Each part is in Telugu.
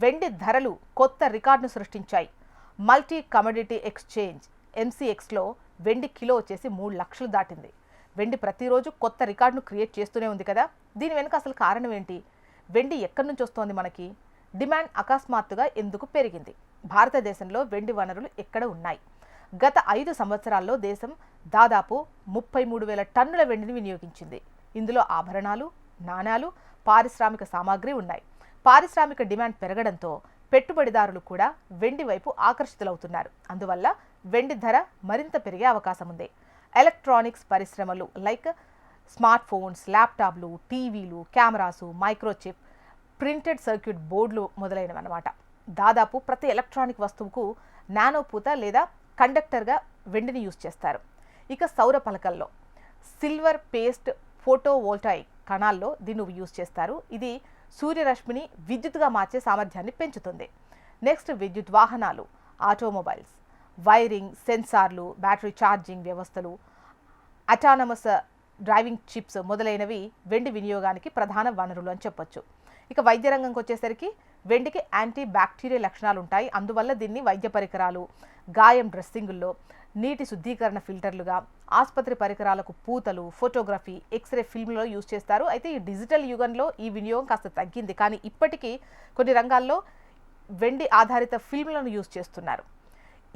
వెండి ధరలు కొత్త రికార్డును సృష్టించాయి. మల్టీ కమోడిటీ ఎక్స్చేంజ్ ఎంసీఎక్స్లో వెండి కిలో వచ్చేసి 3 లక్షలు దాటింది. వెండి ప్రతిరోజు కొత్త రికార్డును క్రియేట్ చేస్తూనే ఉంది కదా. దీని వెనుక అసలు కారణం ఏంటి? వెండి ఎక్కడి నుంచి వస్తోంది మనకి? డిమాండ్ అకస్మాత్తుగా ఎందుకు పెరిగింది? భారతదేశంలో వెండి వనరులు ఎక్కడ ఉన్నాయి? గత 5 సంవత్సరాల్లో దేశం దాదాపు 33,000 టన్నుల వెండిని వినియోగించింది. ఇందులో ఆభరణాలు, నాణాలు, పారిశ్రామిక సామాగ్రి ఉన్నాయి. పారిశ్రామిక డిమాండ్ పెరగడంతో పెట్టుబడిదారులు కూడా వెండి వైపు ఆకర్షితులవుతున్నారు. అందువల్ల వెండి ధర మరింత పెరిగే అవకాశం ఉంది. ఎలక్ట్రానిక్స్ పరిశ్రమలు లైక్ స్మార్ట్ ఫోన్స్, ల్యాప్టాప్లు, టీవీలు, కెమెరాసు, మైక్రోచిప్, ప్రింటెడ్ సర్క్యూట్ బోర్డులు మొదలైనవన్నమాట. దాదాపు ప్రతి ఎలక్ట్రానిక్ వస్తువుకు నానోపూత లేదా కండక్టర్గా వెండిని యూజ్ చేస్తారు. ఇక సౌర పలకల్లో సిల్వర్ పేస్ట్ ఫోటోవోల్టాయిక్ కణాల్లో దీన్ని యూజ్ చేస్తారు. ఇది సూర్యరశ్మిని విద్యుత్తుగా మార్చే సామర్థ్యాన్ని పెంచుతుంది. నెక్స్ట్ విద్యుత్ వాహనాలు, ఆటోమొబైల్స్, వైరింగ్, సెన్సార్లు, బ్యాటరీ ఛార్జింగ్ వ్యవస్థలు, అటానమస్ డ్రైవింగ్ చిప్స్ మొదలైనవి వెండి వినియోగానికి ప్రధాన వనరులు అని చెప్పొచ్చు. ఇక వైద్య రంగంకి వచ్చేసరికి వెండికి యాంటీ బ్యాక్టీరియల్ లక్షణాలు ఉంటాయి. అందువల్ల దీన్ని వైద్య పరికరాలు, గాయం డ్రెస్సింగుల్లో, నీటి శుద్ధీకరణ ఫిల్టర్లుగా, ఆసుపత్రి పరికరాలకు పూతలు, ఫోటోగ్రఫీ, ఎక్స్రే ఫిల్మ్లో యూజ్ చేస్తారు. అయితే ఈ డిజిటల్ యుగంలో ఈ వినియోగం కాస్త తగ్గింది. కానీ ఇప్పటికీ కొన్ని రంగాల్లో వెండి ఆధారిత ఫిల్మ్లను యూజ్ చేస్తున్నారు.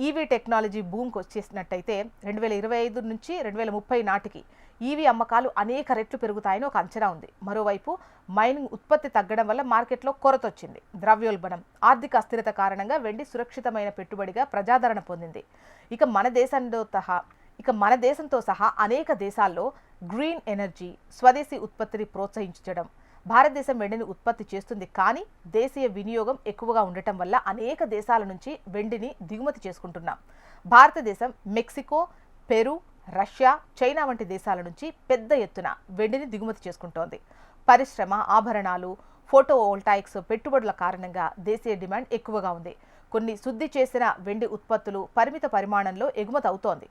ఈవీ టెక్నాలజీ బూమ్కి వచ్చేసినట్టయితే 2025 నుంచి 2030 నాటికి ఈవీ అమ్మకాలు అనేక రెట్లు పెరుగుతాయని ఒక అంచనా ఉంది. మరోవైపు మైనింగ్ ఉత్పత్తి తగ్గడం వల్ల మార్కెట్లో కొరత వచ్చింది. ద్రవ్యోల్బణం, ఆర్థిక అస్థిరత కారణంగా వెండి సురక్షితమైన పెట్టుబడిగా ప్రజాదరణ పొందింది. ఇక మన దేశంతో సహా అనేక దేశాల్లో గ్రీన్ ఎనర్జీ, స్వదేశీ ఉత్పత్తిని ప్రోత్సహించడం. భారతదేశం వెండిని ఉత్పత్తి చేస్తుంది, కానీ దేశీయ వినియోగం ఎక్కువగా ఉండటం వల్ల అనేక దేశాల నుంచి వెండిని దిగుమతి చేసుకుంటున్నాం. భారతదేశం మెక్సికో, పెరు, రష్యా, చైనా వంటి దేశాల నుంచి పెద్ద ఎత్తున వెండిని దిగుమతి చేసుకుంటోంది. పరిశ్రమ, ఆభరణాలు, ఫోటోవోల్టాయిక్స్ పెట్టుబడుల కారణంగా దేశీయ డిమాండ్ ఎక్కువగా ఉంది. కొన్ని శుద్ధి చేసిన వెండి ఉత్పత్తులు పరిమిత పరిమాణంలో ఎగుమతి అవుతోంది.